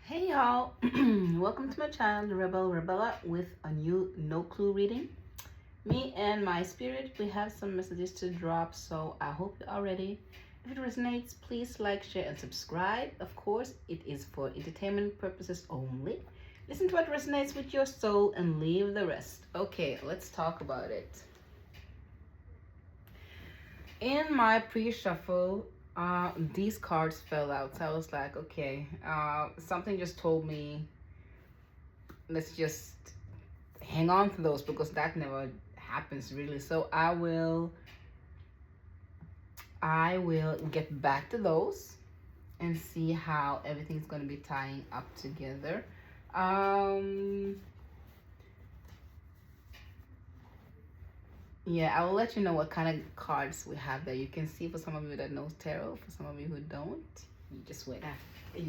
Hey y'all, welcome to my channel, Rebel Rebella, with a new no clue reading. Me and my spirit, we have some messages to drop, so I hope you are ready. If it resonates, please like, share, and subscribe. Of course, it is for entertainment purposes only. Listen to what resonates with your soul and leave the rest. Okay, let's talk about it. In my pre-shuffle, these cards fell out, so I was like, okay, something just told me let's just hang on to those because that never happens really. So I will get back to those and see how everything's going to be tying up together. um yeah, I will let you know what kind of cards we have there. You can see for some of you that knows tarot, for some of you who don't, you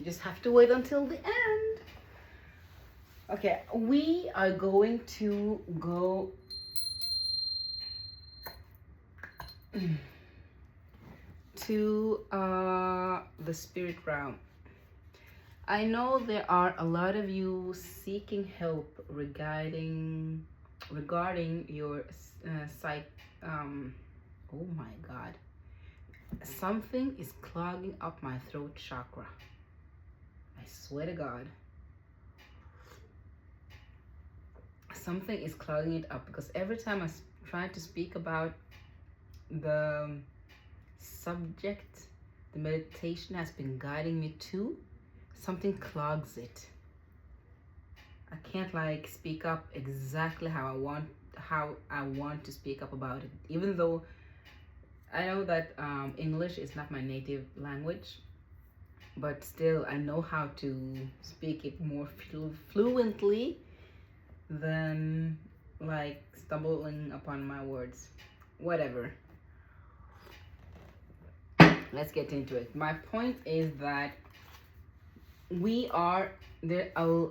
just have to wait until the end. Okay, we are going to go to the spirit realm. I know there are a lot of you seeking help regarding your psych. Oh my God, something is clogging up my throat chakra. I swear to God, something is clogging it up because every time I try to speak about the subject the meditation has been guiding me to, something clogs it. I can't like speak up exactly how I want to speak up about it, even though I know that English is not my native language, but still I know how to speak it more fluently than like stumbling upon my words. Whatever. Let's get into it. My point is that there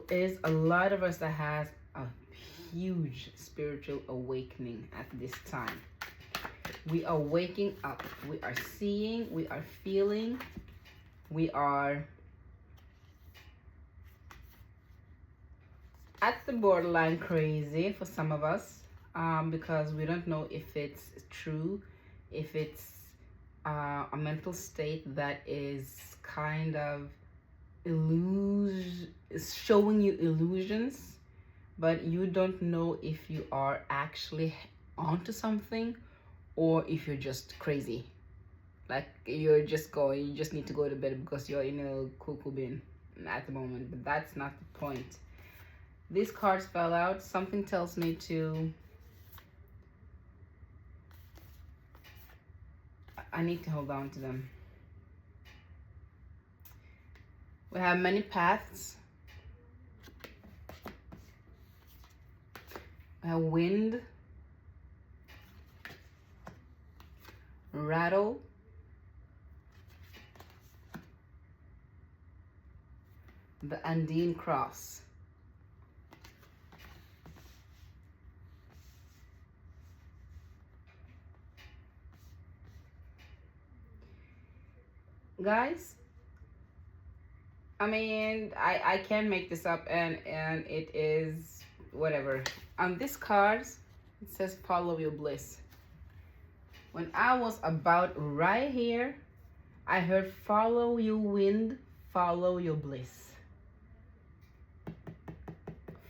is a lot of us that has a huge spiritual awakening at this time. We are waking up. We are seeing. We are feeling. We are at the borderline crazy for some of us, because we don't know if it's true, if it's a mental state that is kind of is showing you illusions, but you don't know if you are actually onto something or if you're just crazy. Like you just need to go to bed because you're in a cuckoo bin at the moment. But that's not the point. These cards fell out. Something tells me I need to hold on to them. We have many paths. We have wind, rattle, the Andine cross. Guys, I mean, I can make this up, and it is whatever. On this cards, it says follow your bliss. When I was about right here, I heard follow your wind, follow your bliss.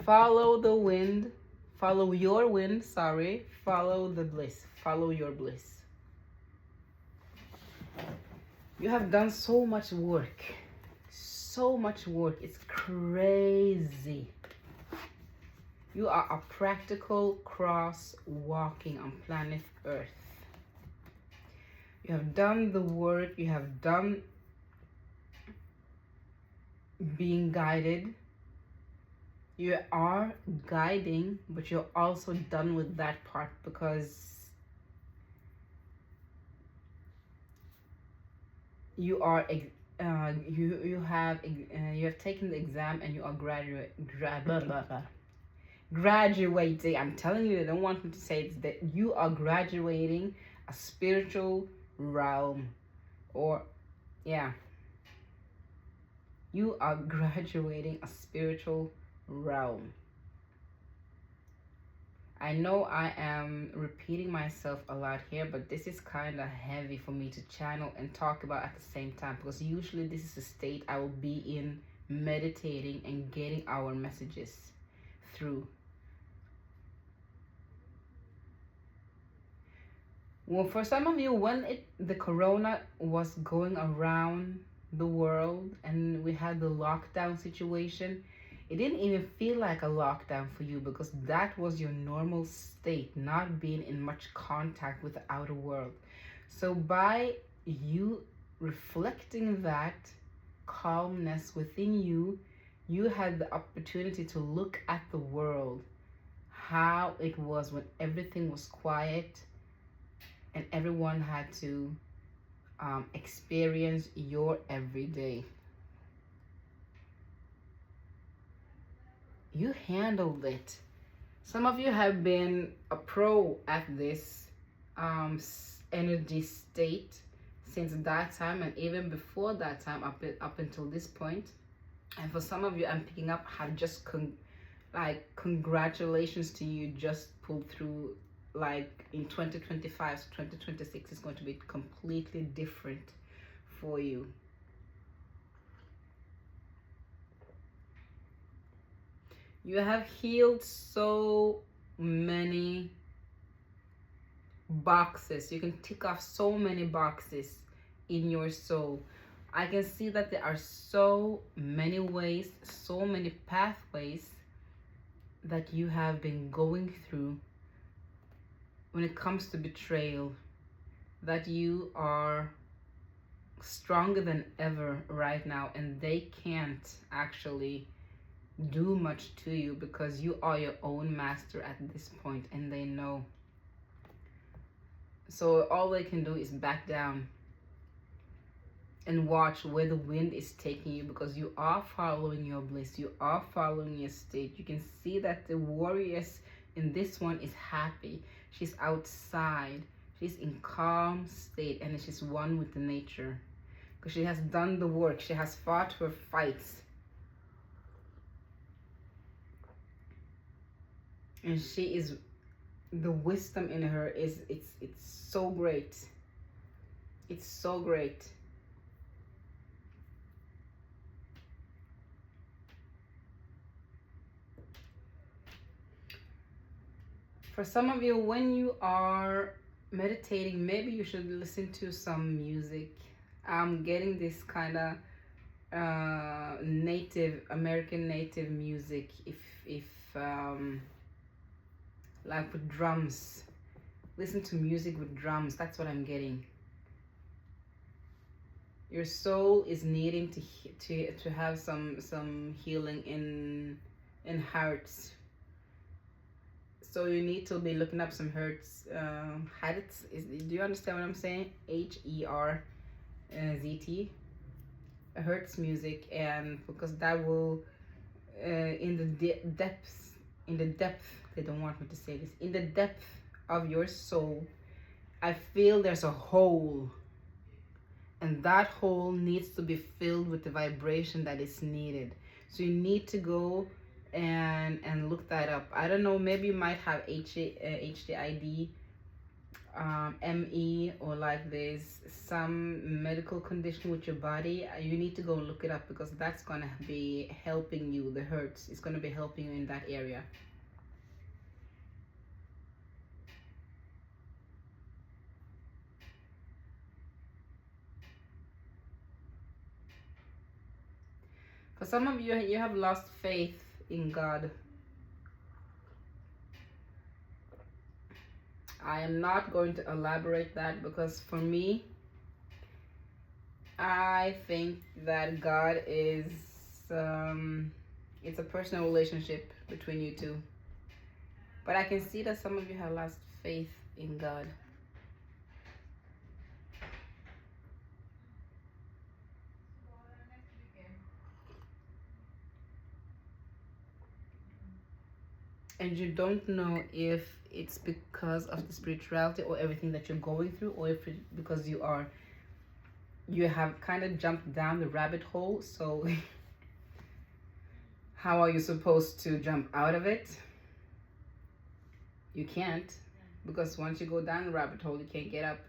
Follow the wind, follow your wind, sorry, follow the bliss, follow your bliss. You have done so much work. So much work. It's crazy. You are a practical cross walking on planet Earth. You have done the work. You have done being guided. You are guiding, but you're also done with that part because you are you have taken the exam and you are graduating. I'm telling you, I don't want me to say it's that you are graduating a spiritual realm, or yeah, You are graduating a spiritual realm. I know I am repeating myself a lot here, but this is kind of heavy for me to channel and talk about at the same time, because usually this is a state I will be in, meditating and getting our messages through. Well, for some of you, when the corona was going around the world and we had the lockdown situation, it didn't even feel like a lockdown for you, because that was your normal state, not being in much contact with the outer world. So by you reflecting that calmness within you, you had the opportunity to look at the world, how it was when everything was quiet and everyone had to experience your everyday. You handled it. Some of you have been a pro at this energy state since that time, and even before that time, up until this point. And for some of you, I'm picking up, have just congratulations to you, just pulled through. Like in 2025, so 2026 is going to be completely different for you. You have healed so many boxes. You can tick off so many boxes in your soul. I can see that there are so many ways, so many pathways that you have been going through when it comes to betrayal, that you are stronger than ever right now, and they can't actually do much to you because you are your own master at this point, and they know. So all they can do is back down and watch where the wind is taking you, because you are following your bliss, you are following your state. You can see that the warriors in this one is happy. She's outside, she's in calm state, and she's one with the nature, because she has done the work, she has fought her fights, and she is, the wisdom in her is, it's so great. It's so great. For some of you, when you are meditating, maybe you should listen to some music. I'm getting this kind of American native music, if like with drums. Listen to music with drums. That's what I'm getting. Your soul is needing to have some healing in hearts. So you need to be looking up some Hertz. Do you understand what I'm saying? HERZT, Hertz music, and because that will in the depth, they don't want me to say this, in the depth of your soul, I feel there's a hole, and that hole needs to be filled with the vibration that is needed. So you need to go and look that up. I don't know, maybe you might have HDID, ME, or like there's some medical condition with your body. You need to go and look it up, because that's gonna be helping you. The Hertz is gonna be helping you in that area. For some of you, you have lost faith in God. I am not going to elaborate that, because for me, I think that God is, it's a personal relationship between you two. But I can see that some of you have lost faith in God. And you don't know if it's because of the spirituality or everything that you're going through, or if it's because you have kind of jumped down the rabbit hole. So How are you supposed to jump out of it? You can't, because once you go down the rabbit hole, you can't get up.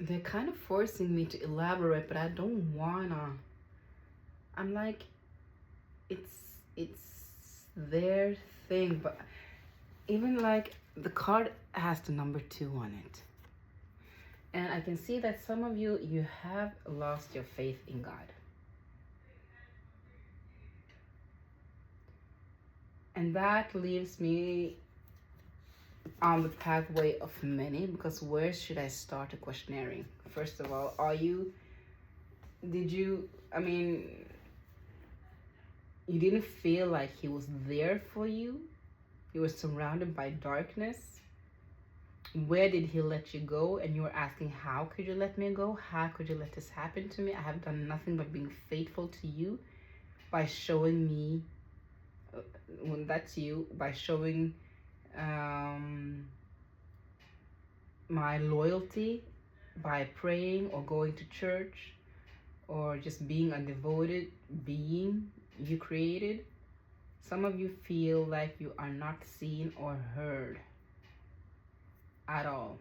They're kind of forcing me to elaborate, but I don't wanna. I'm like, it's their thing, but even like the card has the number 2 on it. And I can see that some of you have lost your faith in God. And that leaves me on the pathway of many, because where should I start a questionnaire? First of all, I mean, you didn't feel like he was there for you? You were surrounded by darkness? Where did he let you go? And you were asking, how could you let me go? How could you let this happen to me? I have done nothing but being faithful to you by showing me, when that's you, by showing my loyalty by praying or going to church or just being a devoted being you created. Some of you feel like you are not seen or heard at all.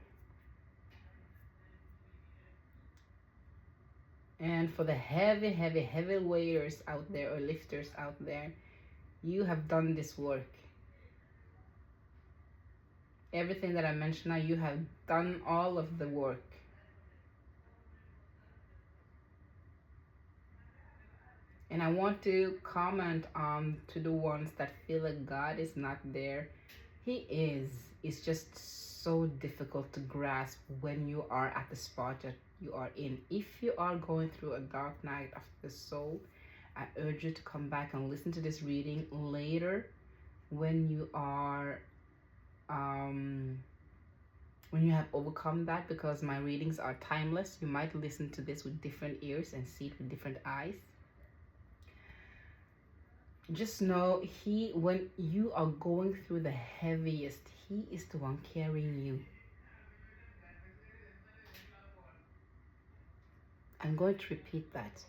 And for the heavy weighters out there, or lifters out there, you have done this work. Everything that I mentioned now, you have done all of the work. And I want to comment on to the ones that feel like God is not there. He is. It's just so difficult to grasp when you are at the spot that you are in. If you are going through a dark night of the soul, I urge you to come back and listen to this reading later when you are when you have overcome that, because my readings are timeless. You might listen to this with different ears and see it with different eyes. Just know when you are going through the heaviest, he is the one carrying you. I'm going to repeat that.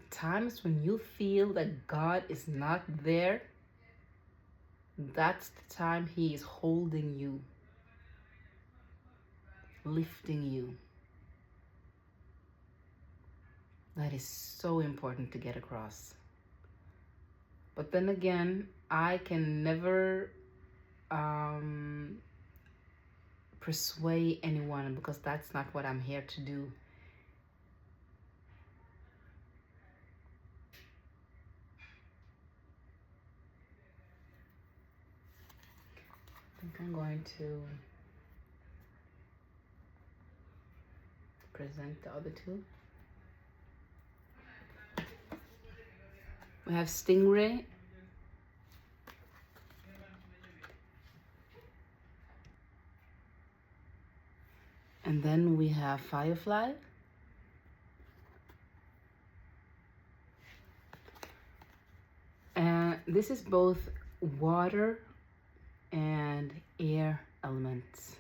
The times when you feel that God is not there, that's the time he is holding you, lifting you. That is so important to get across. But then again, I can never persuade anyone, because that's not what I'm here to do. I think I'm going to present the other two. We have Stingray, and then we have Firefly, and this is both water and air elements.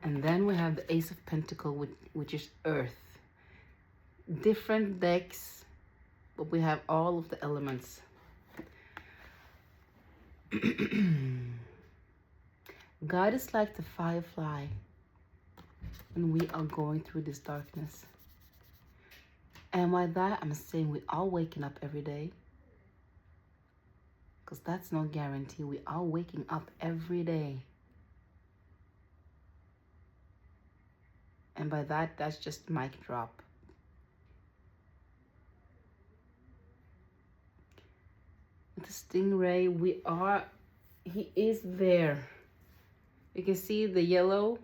And then we have the Ace of Pentacles, which is earth. Different decks, but we have all of the elements. God is like the firefly when we are going through this darkness. And by that, I'm saying we are waking up every day. Because that's no guarantee. We are waking up every day. And by that, that's just mic drop. The stingray, he is there. You can see the yellow.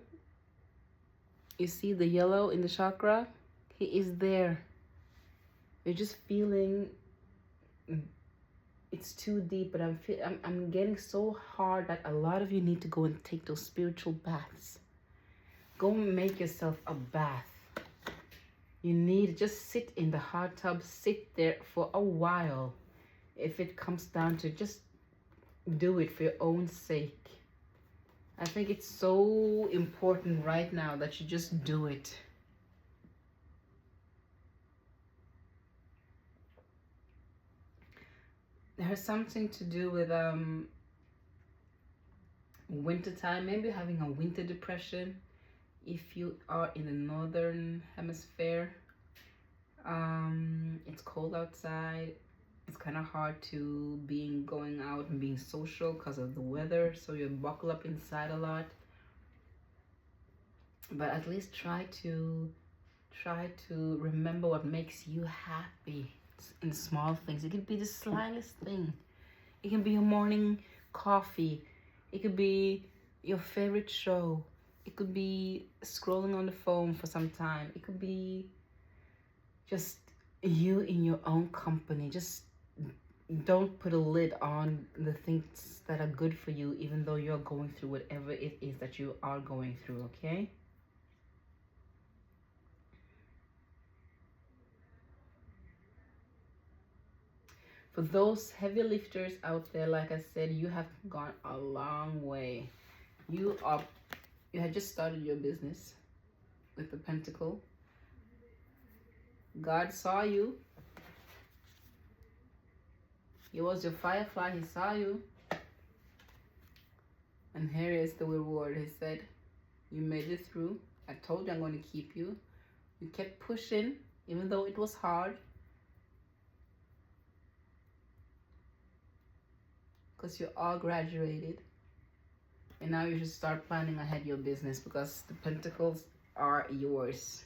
You see the yellow in the chakra? He is there. You're just feeling it's too deep, but I'm getting so hard that a lot of you need to go and take those spiritual baths. Go and make yourself a bath. You need to just sit in the hot tub, sit there for a while. If it comes down to just do it for your own sake. I think it's so important right now that you just do it. There's something to do with winter time, maybe having a winter depression if you are in the northern hemisphere. It's cold outside. It's kind of hard to going out and being social because of the weather, so you buckle up inside a lot. But at least try to remember what makes you happy in small things. It could be the slightest thing. It can be your morning coffee. It could be your favorite show. It could be scrolling on the phone for some time. It could be just you in your own company. Just don't put a lid on the things that are good for you, even though you're going through whatever it is that you are going through, okay? For those heavy lifters out there, like I said, you have gone a long way. You had just started your business with the Pentacle. God saw you. He was your firefly. He saw you. And here is the reward. He said, you made it through. I told you I'm going to keep you. You kept pushing, even though it was hard. Because you all graduated. And now you should start planning ahead your business, because the Pentacles are yours.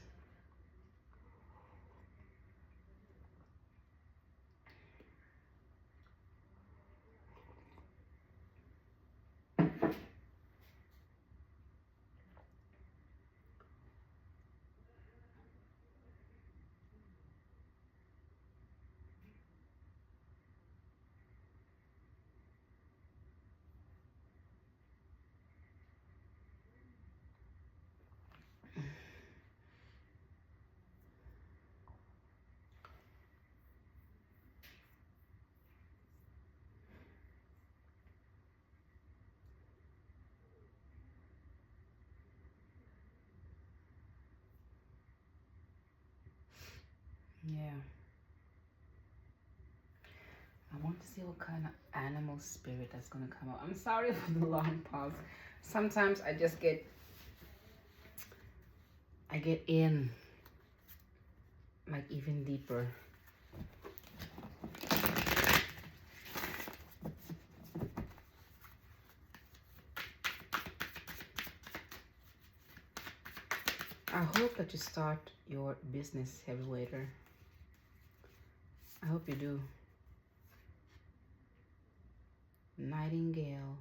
Yeah. I want to see what kind of animal spirit that's going to come out. I'm sorry for the long pause. Sometimes I just get in like even deeper. I hope that you start your business, heavyweighter. I hope you do. Nightingale.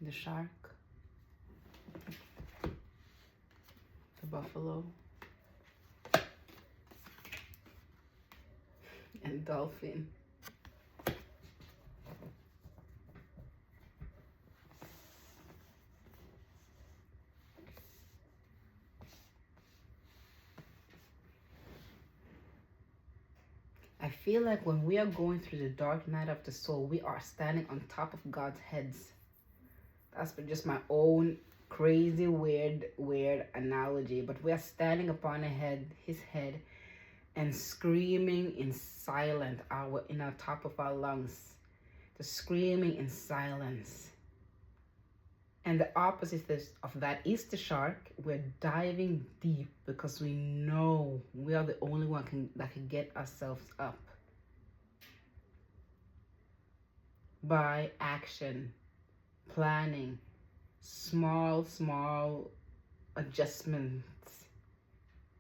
The shark. The buffalo. And dolphin. I feel like when we are going through the dark night of the soul, we are standing on top of God's heads. That's just my own crazy, weird analogy. But we are standing upon his head, and screaming in silence, in our top of our lungs. The screaming in silence. And the opposite of that is the shark. We're diving deep because we know we are the only one that can get ourselves up by action, planning, small adjustments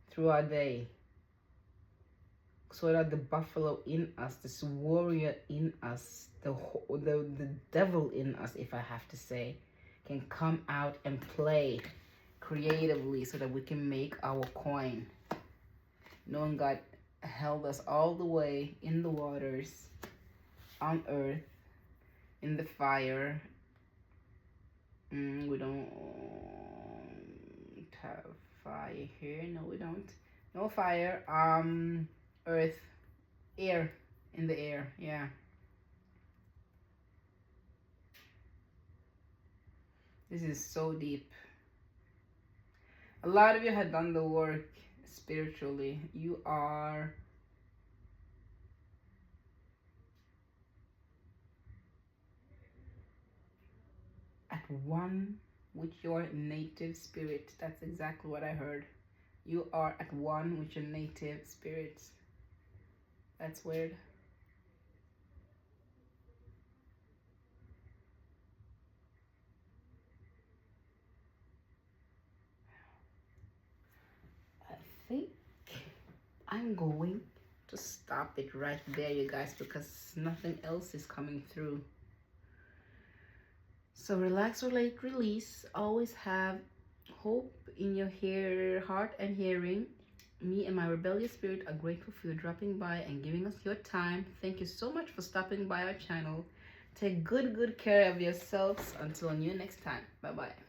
through our day, so that the buffalo in us, this warrior in us, the devil in us, if I have to say, can come out and play creatively so that we can make our coin. Knowing God held us all the way in the waters, on earth, in the fire. We don't have fire here. No, we don't. No fire. Earth, air, in the air. Yeah. This is so deep. A lot of you have done the work spiritually. You are at one with your native spirit. That's exactly what I heard. You are at one with your native spirit. That's weird. I think I'm going to stop it right there, you guys, because nothing else is coming through. So relax, relate, release. Always have hope in your heart and hearing. Me and my rebellious spirit are grateful for you dropping by and giving us your time. Thank you so much for stopping by our channel. Take good care of yourselves. Until you next time. Bye-bye.